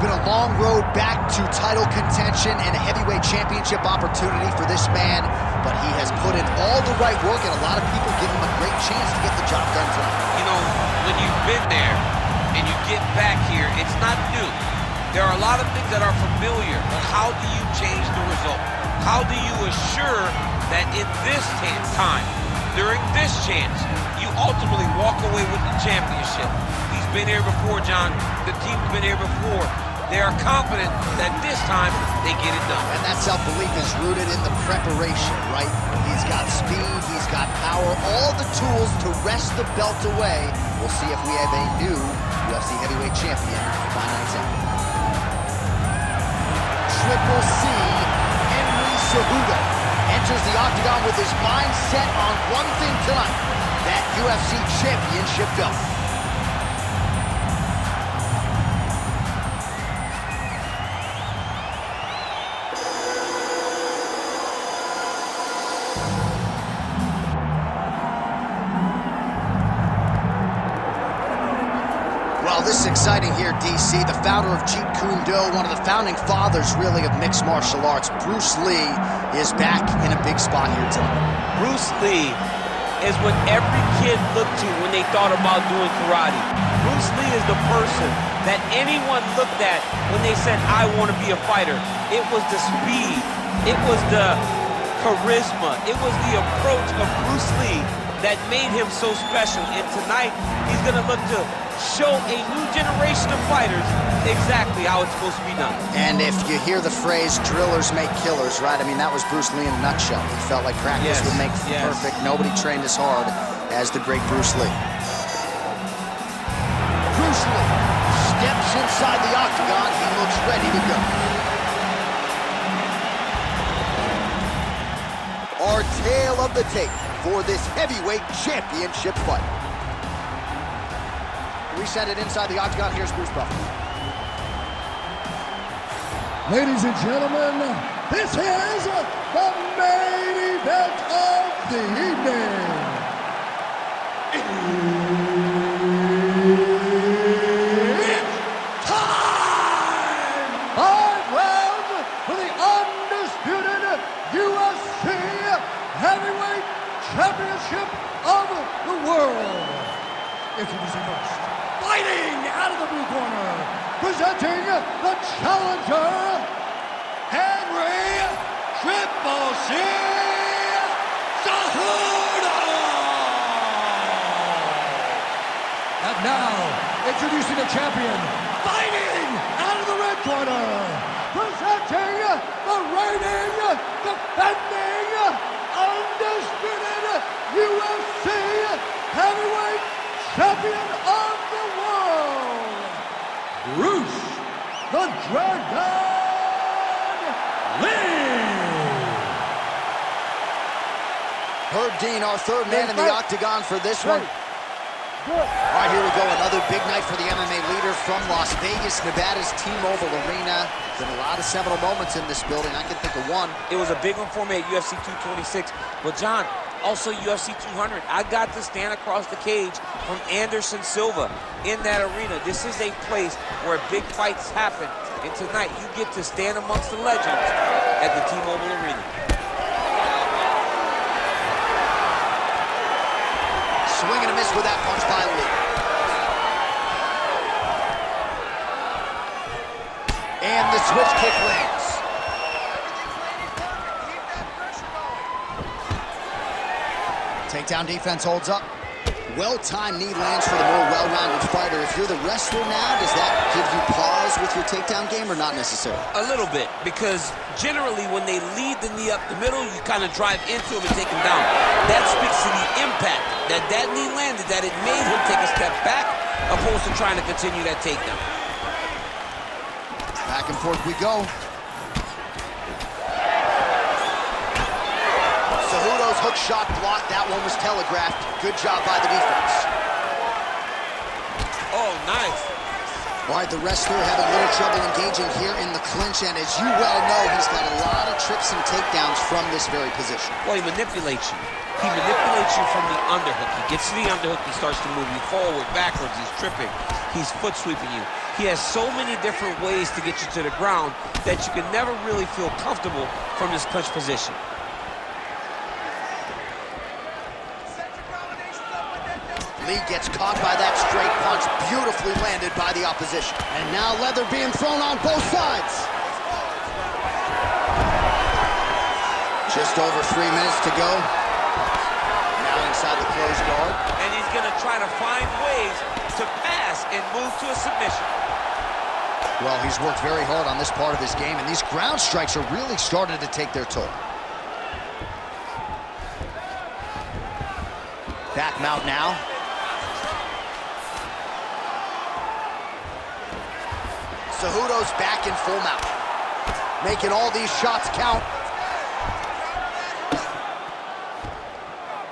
been a long road back to title contention and a heavyweight championship opportunity for this man, but he has put in all the right work, and a lot of people give him a great chance to get the job done tonight. You know, when you've been there and you get back here, it's not new. There are a lot of things that are familiar, but how do you change the result? How do you assure that in this time, during this chance, you ultimately walk away with the championship? He's been here before, John. The team's been here before. They are confident that this time they get it done. And that self-belief is rooted in the preparation, right? He's got speed, he's got power, all the tools to wrest the belt away. We'll see if we have a new UFC heavyweight champion by night's end. Triple C, Cejudo enters the octagon with his mind set on one thing tonight, that UFC championship belt. Well, this is exciting here, DC. The founder of Jeet Kune Do, one of the founding fathers, really, of mixed martial arts, Bruce Lee, is back in a big spot here tonight. Bruce Lee is what every kid looked to when they thought about doing karate. Bruce Lee is the person that anyone looked at when they said, I want to be a fighter. It was the speed. It was the charisma. It was the approach of Bruce Lee that made him so special. And tonight, he's going to look to show a new generation of fighters exactly how it's supposed to be done. And if you hear the phrase, drillers make killers, right? I mean, that was Bruce Lee in a nutshell. He felt like practice would make perfect. Nobody trained as hard as the great Bruce Lee. Bruce Lee steps inside the octagon. He looks ready to go. Our tale of the tape for this heavyweight championship fight. We send it inside the octagon. Here's Bruce Buffer. Ladies and gentlemen, this is the main event of the evening. It's time! 5 rounds for the undisputed UFC Heavyweight Championship of the world. Introducing first, fighting out of the blue corner, presenting the challenger, Henry Triple C Cejudo. And now, introducing the champion, fighting out of the red corner, presenting the reigning, defending, undisputed UFC Heavyweight Champion of the world, Bruce the Dragon Lee. Herb Dean, our third man in the octagon for this one. All right, here we go. Another big night for the MMA leader from Las Vegas, Nevada's T-Mobile Arena. Been a lot of seminal moments in this building. I can think of one. It was a big one for me at UFC 226. But John, also UFC 200. I got to stand across the cage from Anderson Silva in that arena. This is a place where big fights happen. And tonight, you get to stand amongst the legends at the T-Mobile Arena. Swing and a miss with that punch by Lee. And the switch kick lands. Takedown defense holds up. Well-timed knee lands for the more well-rounded fighter. If you're the wrestler now, does that give you pause with your takedown game or not necessarily? A little bit, because generally when they lead the knee up the middle, you kind of drive into him and take him down. That speaks to the impact that knee landed, that it made him take a step back, opposed to trying to continue that takedown. Back and forth we go. Cejudo's hook shot blocked. That one was telegraphed. Good job by the defense. Oh, nice. All right, the wrestler having a little trouble engaging here in the clinch, and as you well know, he's got a lot of trips and takedowns from this very position. Well, he manipulates you. He manipulates you from the underhook. He gets to the underhook, he starts to move you forward, backwards, he's tripping, he's foot sweeping you. He has so many different ways to get you to the ground that you can never really feel comfortable from this clinch position. Lee gets caught by that straight punch, beautifully landed by the opposition. And now leather being thrown on both sides. Just over 3 minutes to go. Now inside the closed guard. And he's gonna try to find ways to pass and move to a submission. Well, he's worked very hard on this part of his game, and these ground strikes are really starting to take their toll. Back mount now. Cejudo's back in full mount, making all these shots count.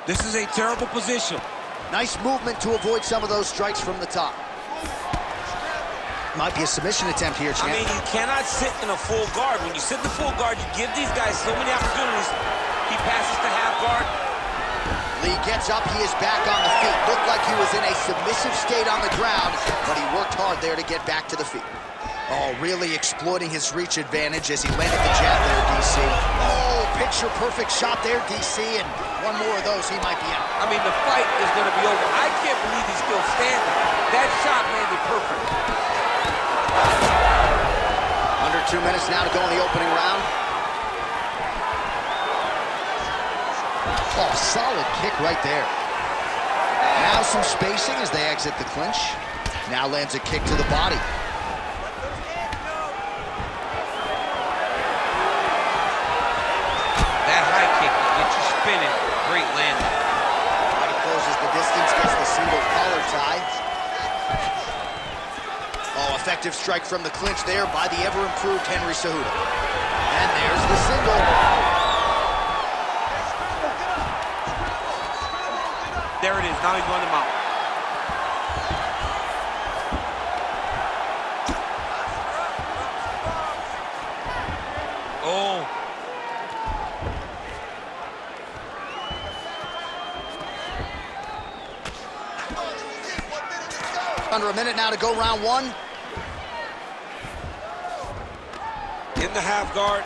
This is a terrible position. Nice movement to avoid some of those strikes from the top. Might be a submission attempt here, champ. I mean, you cannot sit in a full guard. When you sit in the full guard, you give these guys so many opportunities. He passes to half guard. Lee gets up, he is back on the feet. Looked like he was in a submissive state on the ground, but he worked hard there to get back to the feet. Oh, really exploiting his reach advantage as he landed the jab there, DC. Oh, picture-perfect shot there, DC, and one more of those, he might be out. I mean, the fight is going to be over. I can't believe he's still standing. That shot landed perfect. Under 2 minutes now to go in the opening round. Oh, solid kick right there. Now some spacing as they exit the clinch. Now lands a kick to the body. That high kick will get you spinning. Great landing. He closes the distance, gets the single collar tie. Oh, effective strike from the clinch there by the ever-improved Henry Cejudo. And there's the single. There it is. Now he's going to mount. Oh. Under a minute now to go round one. In the half guard.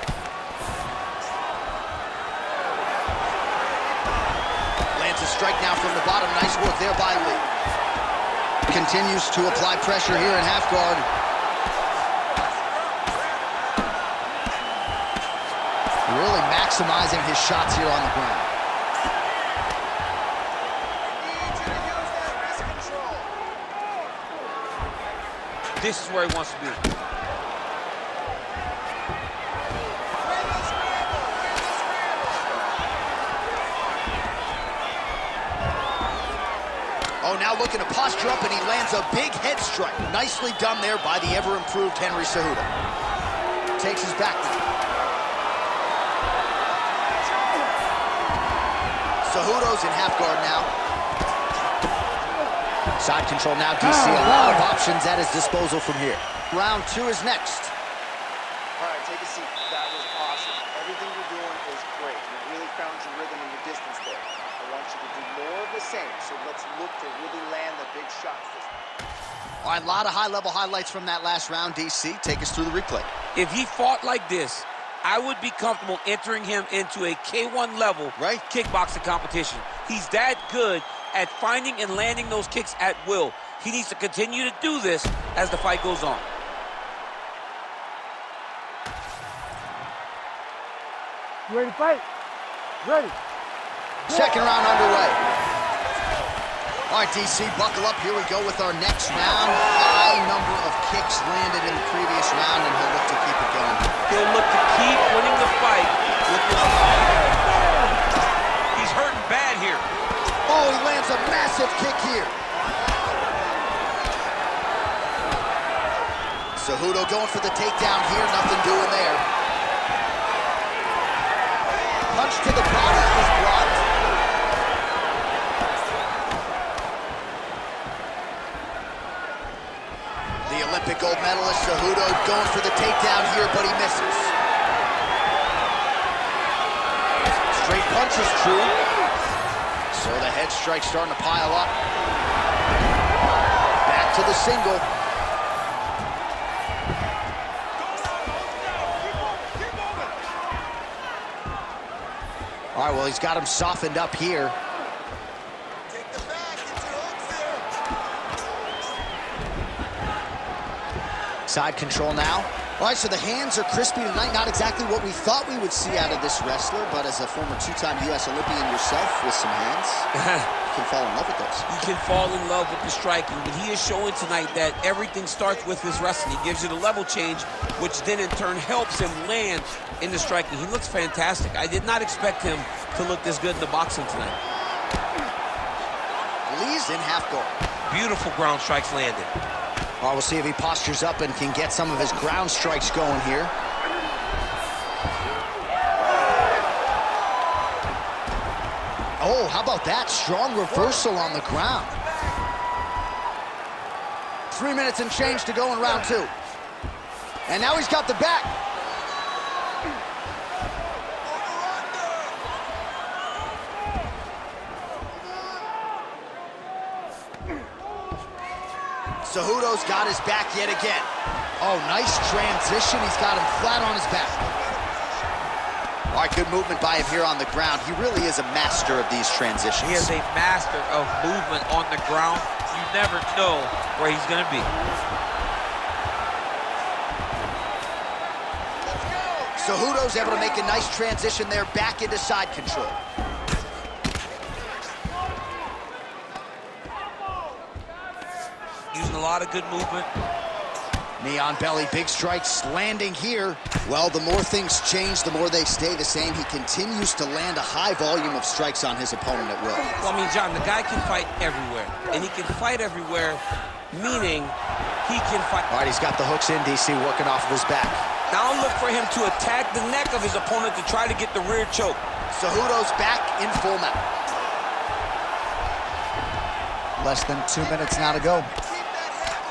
Lands a strike now from the bottom. Nice work there by Lee. Continues to apply pressure here in half guard. Really maximizing his shots here on the ground. This is where he wants to be. Oh, now looking to posture up, and he lands a big head strike. Nicely done there by the ever-improved Henry Cejudo. Takes his back now. Cejudo's in half guard now. Side control now, DC. A lot of options at his disposal from here. Round two is next. All right, take a seat. That was awesome. Everything you're doing is great. You really found your rhythm and your distance there. I want you to do more of the same, so let's look to really land the big shots this time. All right, a lot of high-level highlights from that last round, DC. Take us through the replay. If he fought like this, I would be comfortable entering him into a K1 level kickboxing competition. He's that good at finding and landing those kicks at will. He needs to continue to do this as the fight goes on. You ready to fight? Ready. Second round underway. All right, DC, buckle up. Here we go with our next round. High number of kicks landed in the previous round, and he'll look to keep it going. He'll look to keep winning the fight with this. He's hurting bad here. Oh, he lands a massive kick here. Cejudo going for the takedown here. Nothing doing there. Punch to the body is blocked. The Olympic going for the takedown here, but he misses. Straight punch is true. So the head strike's starting to pile up. Back to the single. All right, well, he's got him softened up here. Side control now. All right, so the hands are crispy tonight. Not exactly what we thought we would see out of this wrestler, but as a former two-time U.S. Olympian yourself with some hands, you can fall in love with those. You can fall in love with the striking, but he is showing tonight that everything starts with his wrestling. He gives you the level change, which then in turn helps him land in the striking. He looks fantastic. I did not expect him to look this good in the boxing tonight. Lee's in half guard. Beautiful ground strikes landed. All right, we'll see if he postures up and can get some of his ground strikes going here. Oh, how about that? Strong reversal on the ground. 3 minutes and change to go in round two. And now he's got the back. Cejudo's got his back yet again. Oh, nice transition. He's got him flat on his back. All right, good movement by him here on the ground. He really is a master of these transitions. He is a master of movement on the ground. You never know where he's going to be. Cejudo's able to make a nice transition there back into side control. Using a lot of good movement. Knee on belly, big strikes landing here. Well, the more things change, the more they stay the same. He continues to land a high volume of strikes on his opponent at will. Well, I mean, John, the guy can fight everywhere. And he can fight everywhere, meaning he can fight. All right, he's got the hooks in, DC, working off of his back. Now look for him to attack the neck of his opponent to try to get the rear choke. Cejudo's back in full mount. Less than 2 minutes now to go.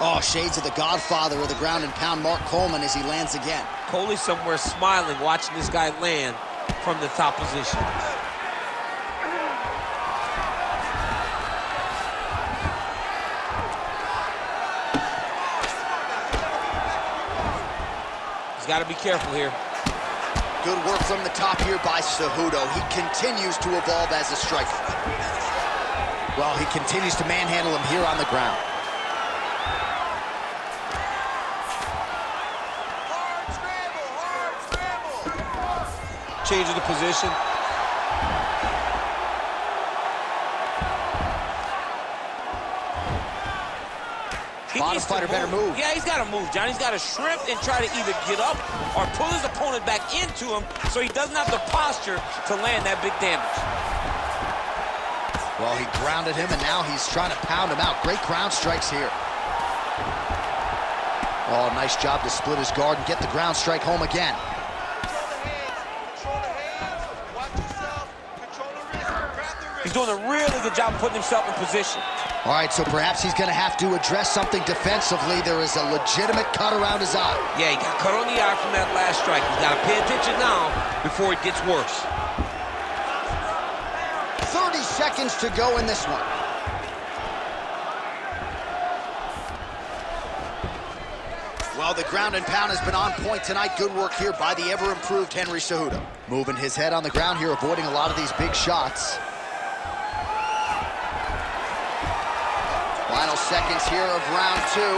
Oh, shades of the godfather of the ground and pound, Mark Coleman, as he lands again. Coley's somewhere smiling, watching this guy land from the top position. He's got to be careful here. Good work from the top here by Cejudo. He continues to evolve as a striker. Well, he continues to manhandle him here on the ground. Change of the position. Bottom fighter better move. Yeah, he's got to move, John. He's got to shrimp and try to either get up or pull his opponent back into him so he doesn't have the posture to land that big damage. Well, he grounded him, and now he's trying to pound him out. Great ground strikes here. Oh, nice job to split his guard and get the ground strike home again. He's doing a really good job of putting himself in position. All right, so perhaps he's going to have to address something defensively. There is a legitimate cut around his eye. Yeah, he got cut on the eye from that last strike. He's got to pay attention now before it gets worse. 30 seconds to go in this one. Well, the ground and pound has been on point tonight. Good work here by the ever-improved Henry Cejudo. Moving his head on the ground here, avoiding a lot of these big shots. Final seconds here of round two.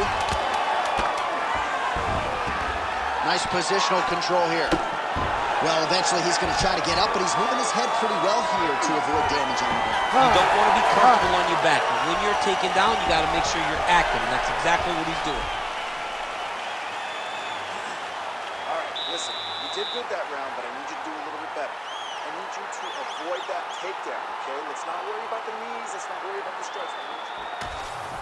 Nice positional control here. Well, eventually he's going to try to get up, but he's moving his head pretty well here to avoid damage on the ground. You don't want to be comfortable on your back. When you're taken down, you got to make sure you're active, and that's exactly what he's doing. All right, listen, you did good that round, but I need you to do a little bit better. I need you to avoid that takedown, okay? Let's not worry about the knees. Let's not worry about the strikes.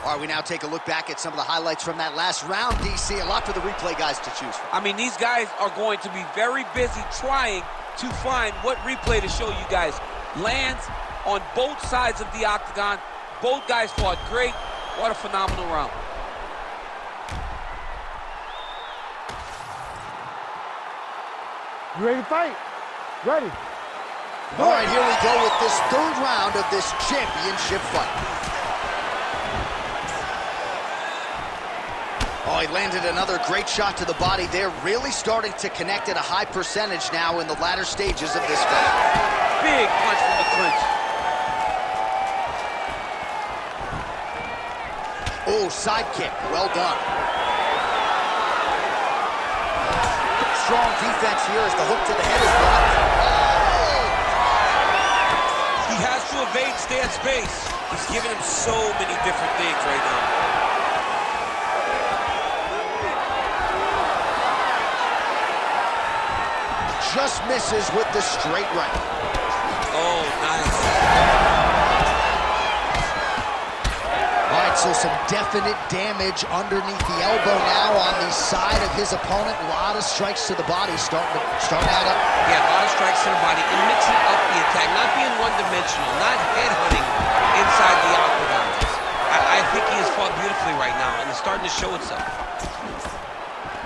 All right, we now take a look back at some of the highlights from that last round, DC. A lot for the replay guys to choose from. I mean, these guys are going to be very busy trying to find what replay to show you guys. Lands on both sides of the octagon. Both guys fought great. What a phenomenal round. You ready to fight? Ready. All right, here we go with this third round of this championship fight. Oh, he landed another great shot to the body there. Really starting to connect at a high percentage now in the latter stages of this fight. Big punch from the clinch. Oh, side kick. Well done. Strong defense here as the hook to the head is blocked. He has to evade, stay at space. He's giving him so many different things right now. Just misses with the straight right. Oh, nice. All right, so some definite damage underneath the elbow now on the side of his opponent. A lot of strikes to the body starting to add up. Yeah, a lot of strikes to the body and mixing up the attack, not being one-dimensional, not headhunting inside the octagon. I think he has fought beautifully right now, and it's starting to show itself.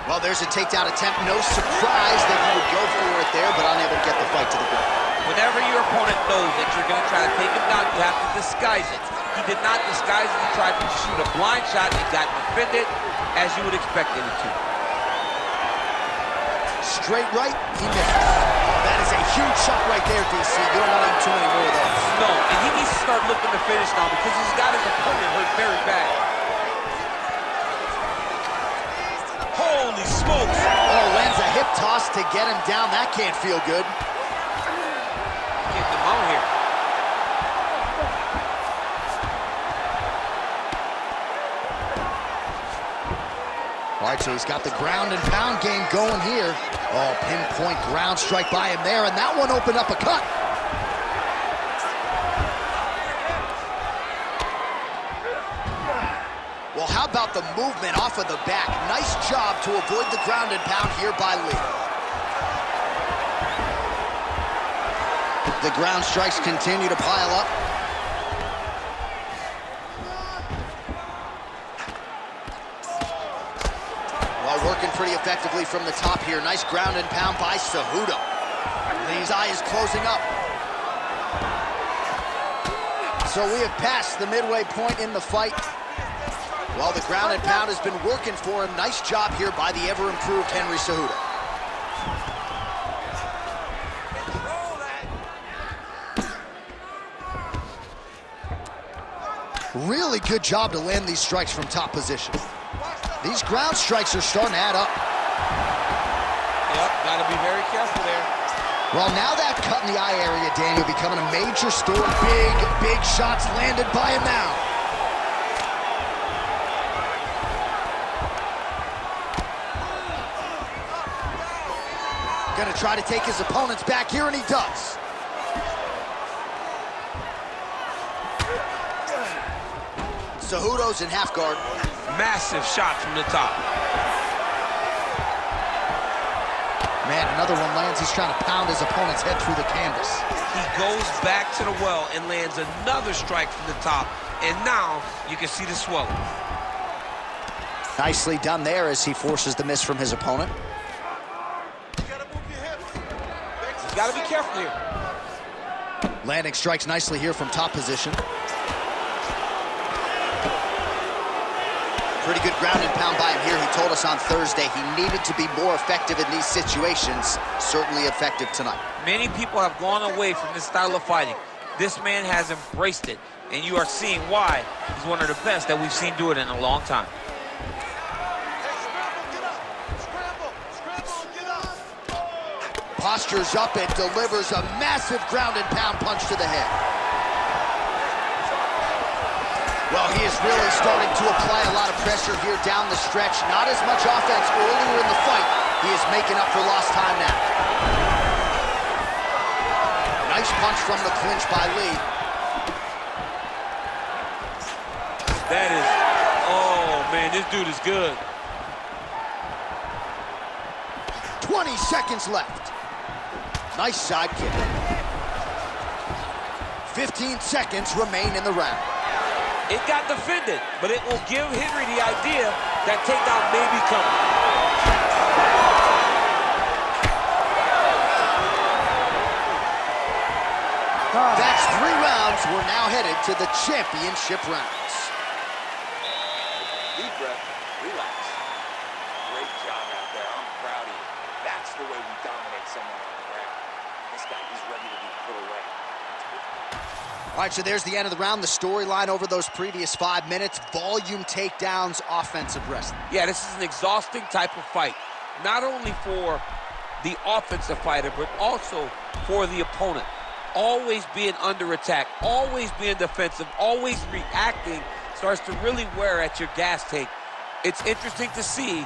Well, there's a takedown attempt. No surprise that he would go for it there, but unable to get the fight to the ground. Whenever your opponent knows that you're going to try to take him down, you have to disguise it. He did not disguise it. He tried to shoot a blind shot and got defended as you would expect him to. Straight right, he misses. That is a huge shot right there, DC. You don't want to have too many more of those. No, and he needs to start looking to finish now because he's got his opponent hurt very bad. Holy smokes! Oh, lands a hip toss to get him down. That can't feel good. Get them out here. All right, so he's got the ground and pound game going here. Oh, pinpoint ground strike by him there, and that one opened up a cut. Well, how about the movement off of the back? Nice job to avoid the ground and pound here by Lee. The ground strikes continue to pile up. Well, working pretty effectively from the top here. Nice ground and pound by Cejudo. Lee's eye is closing up. So we have passed the midway point in the fight. Well, the ground and pound has been working for him. Nice job here by the ever-improved Henry Cejudo. Really good job to land these strikes from top position. These ground strikes are starting to add up. Yep, got to be very careful there. Well, now that cut in the eye area, Daniel, becoming a major story. Big shots landed by him now. Gonna try to take his opponents back here, and he does. Cejudo's in half guard. Massive shot from the top. Man, another one lands. He's trying to pound his opponent's head through the canvas. He goes back to the well and lands another strike from the top. And now you can see the swelling. Nicely done there as he forces the miss from his opponent. He's got to be careful here. Landing strikes nicely here from top position. Pretty good ground and pound by him here. He told us on Thursday he needed to be more effective in these situations. Certainly effective tonight. Many people have gone away from this style of fighting. This man has embraced it, and you are seeing why he's one of the best that we've seen do it in a long time. Postures up and delivers a massive ground and pound punch to the head. Well, he is really starting to apply a lot of pressure here down the stretch. Not as much offense earlier in the fight. He is making up for lost time now. Nice punch from the clinch by Lee. That is, oh man, this dude is good. 20 seconds left. Nice side kick. 15 seconds remain in the round. It got defended, but it will give Henry the idea that takedown may be coming. fans, we're now headed to the championship rounds. Deep breath, relax. Great job out there. I'm proud of you. That's the way we dominate someone on the ground. This guy, he's ready to be put away. All right, so there's the end of the round. The storyline over those previous 5 minutes, volume takedowns, offensive wrestling. Yeah, this is an exhausting type of fight. Not only for the offensive fighter, but also for the opponent. Always being under attack, always being defensive, always reacting starts to really wear at your gas tank. It's interesting to see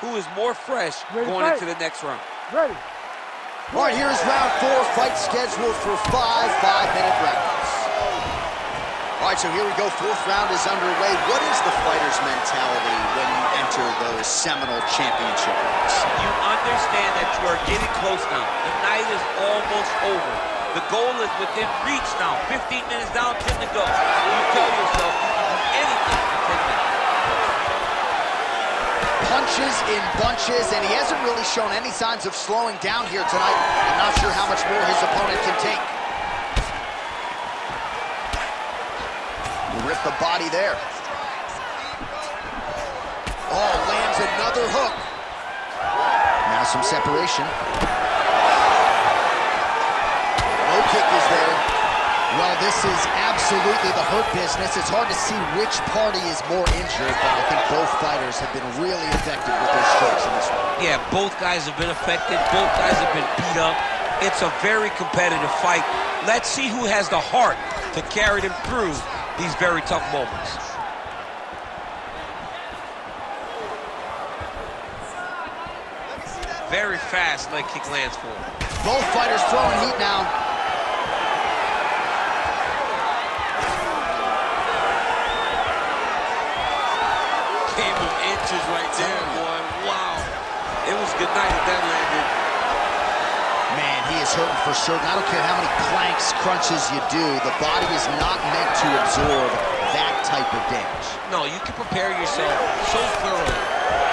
who is more fresh going into the next round. Ready. All right, here's round 4, fight scheduled for 5 5-minute rounds. All right, so here we go. 4th round is underway. What is the fighter's mentality when you enter those seminal championship rounds? You understand that you are getting close now. The night is almost over. The goal is within reach now. 15 minutes down, 10 to go. You tell yourself you can do anything for 10 minutes. Punches in bunches, and he hasn't really shown any signs of slowing down here tonight. I'm not sure how much more his opponent can take. Rip the body there. Oh, lands another hook. Now some separation. Low kick is there. Well, this is absolutely the hurt business. It's hard to see which party is more injured, but I think both fighters have been really effective with their strikes in this one. Yeah, both guys have been affected. Both guys have been beat up. It's a very competitive fight. Let's see who has the heart to carry them through these very tough moments. Very fast leg kick lands for him. Both fighters throwing heat now. Game of inches right there, boy. Wow. It was good night if that landed. Man, he is hurting for certain. I don't care how many clanks, crunches you do. The body is not meant to absorb that type of damage. No, you can prepare yourself so thoroughly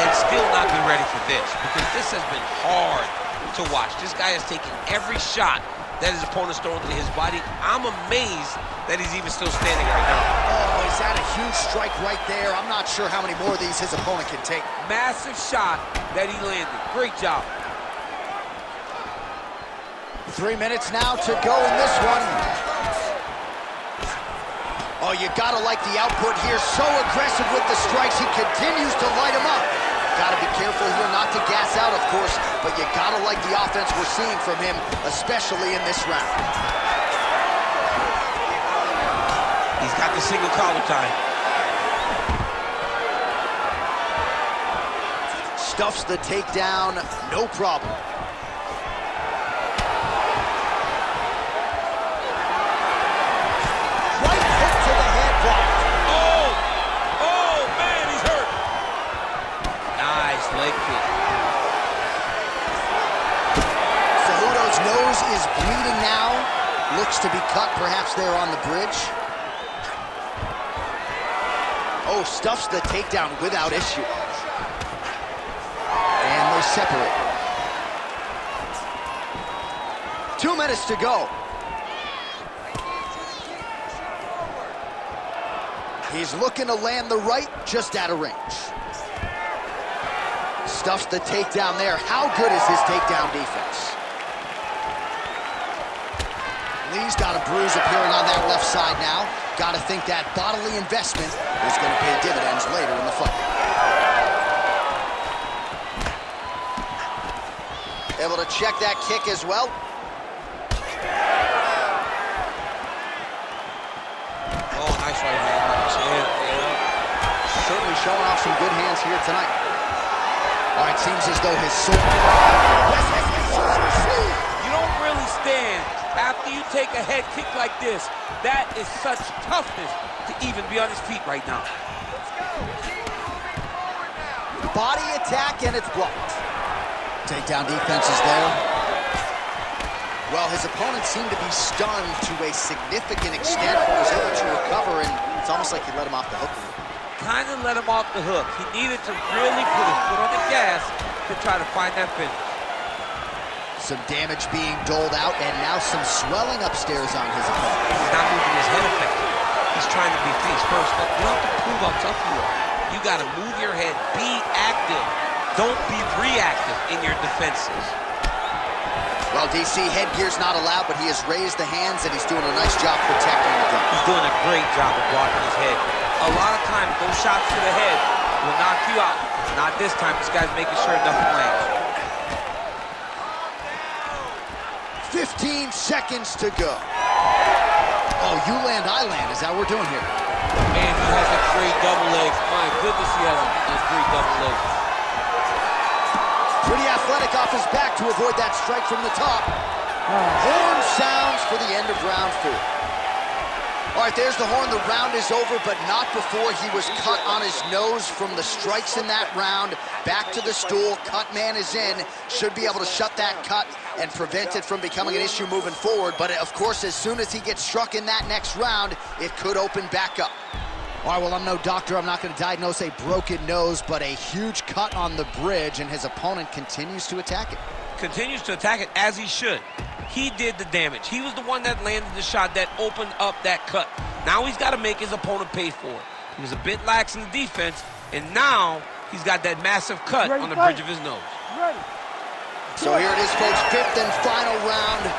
and still not be ready for this, because this has been hard to watch. This guy has taken every shot that his opponent's thrown to his body. I'm amazed that he's even still standing right now. Oh, is that a huge strike right there? I'm not sure how many more of these his opponent can take. Massive shot that he landed. Great job. 3 minutes now to go in this one. Oh, you gotta like the output here. So aggressive with the strikes. He continues to light him up. Gotta be careful here not to gas out, of course, but you gotta like the offense we're seeing from him, especially in this round. He's got the single collar tie. Stuffs the takedown, no problem. Cejudo's nose is bleeding now. Looks to be cut, perhaps there on the bridge. Oh, stuffs the takedown without issue. And they separate. 2 minutes to go. He's looking to land the right, just out of range. Stuffs the takedown there. How good is his takedown defense? Lee's got a bruise appearing on that left side now. Got to think that bodily investment is going to pay dividends later in the fight. Able to check that kick as well. Oh, nice right hand. Certainly showing off some good hands here tonight. All right, seems as though his sword... You don't really stand after you take a head kick like this. That is such toughness to even be on his feet right now. Body attack, and it's blocked. Takedown defense is there. Well, his opponent seemed to be stunned to a significant extent, but was able to recover, and it's almost like he let him off the hook. Kind of let him off the hook. He needed to really put his foot on the gas to try to find that finish. Some damage being doled out, and now some swelling upstairs on his opponent. He's not moving his head effectively. He's trying to be face first. But you don't have to prove how tough you are. You got to move your head, be active. Don't be reactive in your defenses. Well, DC, headgear's not allowed, but he has raised the hands, and he's doing a nice job protecting the gun. He's doing a great job of blocking his head. A lot of times, those shots to the head will knock you out. Not this time. This guy's making sure nothing lands. 15 seconds to go. Oh, you land, I land. Is that what we're doing here? Man, he has a great double legs. My goodness, he has a great double legs. Pretty athletic off his back to avoid that strike from the top. Horn sounds for the end of round 4. All right, there's the horn. The round is over, but not before he was cut on his nose from the strikes in that round. Back to the stool. Cut man is in. Should be able to shut that cut and prevent it from becoming an issue moving forward. But, of course, as soon as he gets struck in that next round, it could open back up. All right, well, I'm no doctor. I'm not going to diagnose a broken nose, but a huge cut on the bridge, and his opponent continues to attack it. Continues to attack it as he should. He did the damage. He was the one that landed the shot that opened up that cut. Now he's got to make his opponent pay for it. He was a bit lax in the defense, and now he's got that massive cut on the bridge of his nose. So here it is, folks, 5th and final round.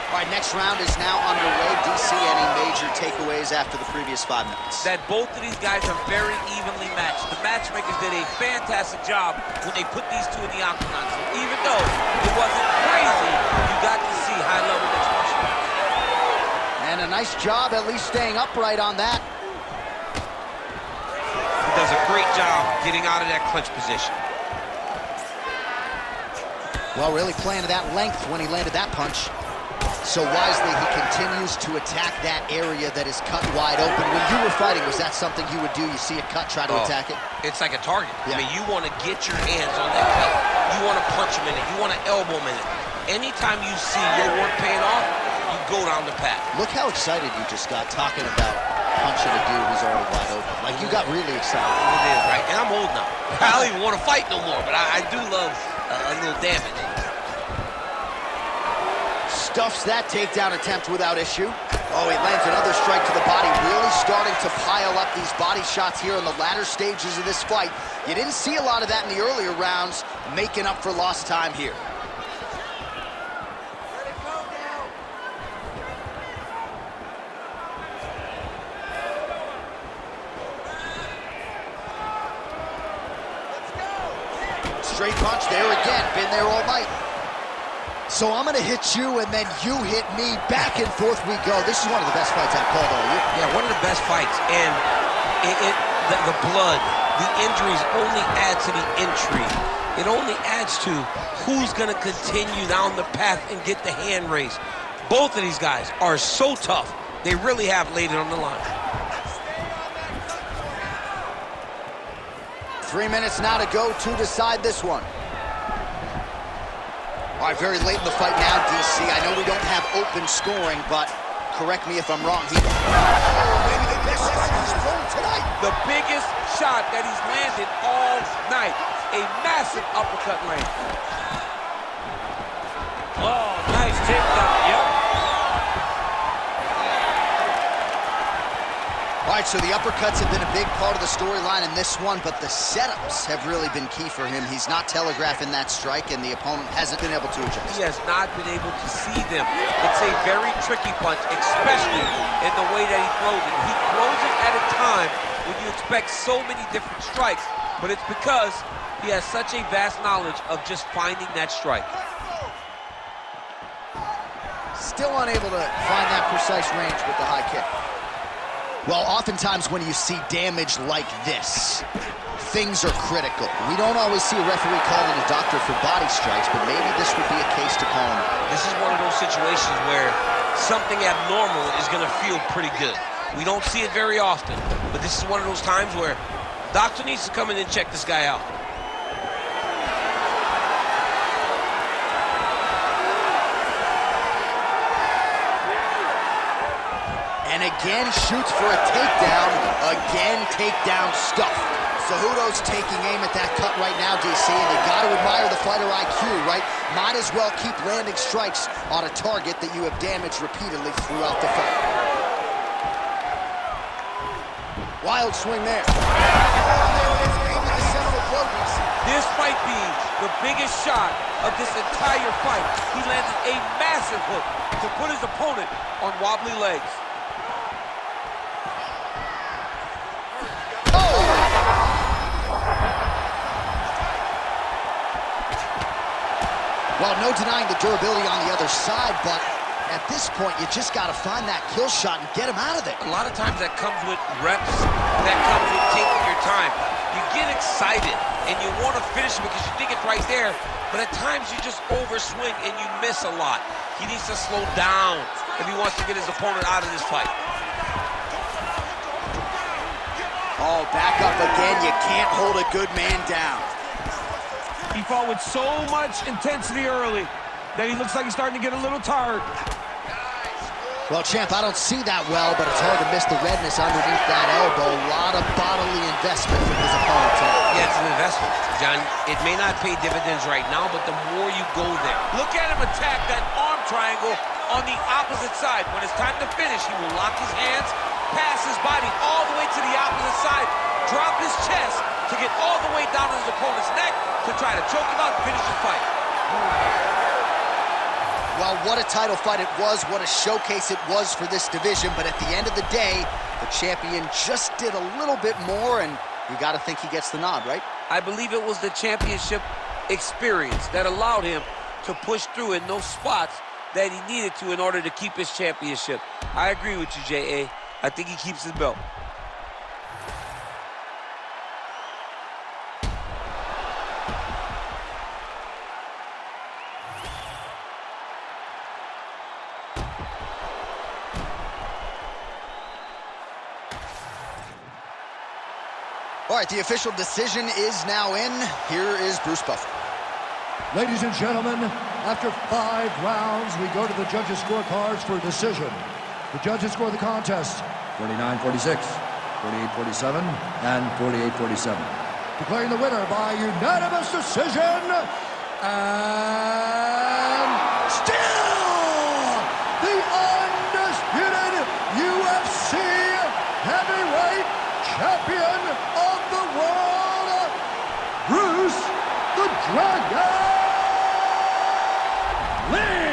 All right, next round is now underway. DC, any major takeaways after the previous 5 minutes? That both of these guys are very evenly matched. The matchmakers did a fantastic job when they put these two in the octagon. So even though it wasn't crazy, you got to see high-level mixed martial arts. And a nice job at least staying upright on that. He does a great job getting out of that clinch position. Well, really playing to that length when he landed that punch. So wisely, he continues to attack that area that is cut wide open. When you were fighting, was that something you would do? You see a cut, try to attack it? It's like a target. Yeah. I mean, you want to get your hands on that cut. You want to punch him in it. You want to elbow him in it. Anytime you see your work paying off, you go down the path. Look how excited you just got talking about punching a dude who's already wide open. Like, you got really excited. It is, right? And I'm old now. I don't even want to fight no more, but I do love a little damage. Stuffs that takedown attempt without issue. Oh, he lands another strike to the body, really starting to pile up these body shots here in the latter stages of this fight. You didn't see a lot of that in the earlier rounds, making up for lost time here. Straight punch there again, been there all night. So I'm going to hit you, and then you hit me. Back and forth we go. This is one of the best fights I've called all year. Yeah, one of the best fights. And the blood, the injuries only add to the intrigue. It only adds to who's going to continue down the path and get the hand raised. Both of these guys are so tough. They really have laid it on the line. 3 minutes now to go to decide this one. All right, very late in the fight now, DC. I know we don't have open scoring, but correct me if I'm wrong. Maybe the best shot he's thrown tonight. The biggest shot that he's landed all night. A massive uppercut land. Oh, nice takedown. Yep. All right, so the uppercuts have been a big part of the storyline in this one, but the setups have really been key for him. He's not telegraphing that strike, and the opponent hasn't been able to adjust. He has not been able to see them. It's a very tricky punch, especially in the way that he throws it. He throws it at a time when you expect so many different strikes, but it's because he has such a vast knowledge of just finding that strike. Still unable to find that precise range with the high kick. Well, oftentimes when you see damage like this, things are critical. We don't always see a referee calling a doctor for body strikes, but maybe this would be a case to call him. This is one of those situations where something abnormal is going to feel pretty good. We don't see it very often, but this is one of those times where doctor needs to come in and check this guy out. And again shoots for a takedown. Again takedown stuffed. Cejudo's taking aim at that cut right now, DC, and you got to admire the fighter IQ, right? Might as well keep landing strikes on a target that you have damaged repeatedly throughout the fight. Wild swing there. This might be the biggest shot of this entire fight. He landed a massive hook to put his opponent on wobbly legs. Well, no denying the durability on the other side, but at this point, you just got to find that kill shot and get him out of there. A lot of times that comes with reps, that comes with taking your time. You get excited, and you want to finish it because you think it's right there, but at times you just overswing and you miss a lot. He needs to slow down if he wants to get his opponent out of this fight. Oh, back up again. You can't hold a good man down. He fought with so much intensity early that he looks like he's starting to get a little tired. Well, champ, I don't see that well, but it's hard to miss the redness underneath that elbow. A lot of bodily investment from his opponent tonight. Yeah, it's an investment, John. It may not pay dividends right now, but the more you go there. Look at him attack that arm triangle on the opposite side. When it's time to finish, he will lock his hands, pass his body all the way to the opposite side, drop his chest to get all the way down to his opponent's neck to try to choke him out and finish the fight. Well, what a title fight it was, what a showcase it was for this division, but at the end of the day, the champion just did a little bit more, and you got to think he gets the nod, right? I believe it was the championship experience that allowed him to push through in those spots that he needed to in order to keep his championship. I agree with you, J.A. I think he keeps his belt. All right, the official decision is now in. Here is Bruce Buffer. Ladies and gentlemen, after 5 rounds, we go to the judges' scorecards for a decision. The judges score the contest 49-46, 48-47, and 48-47. Declaring the winner by unanimous decision, and still the undisputed UFC heavyweight champion of the world, Bruce the Dragon Lee!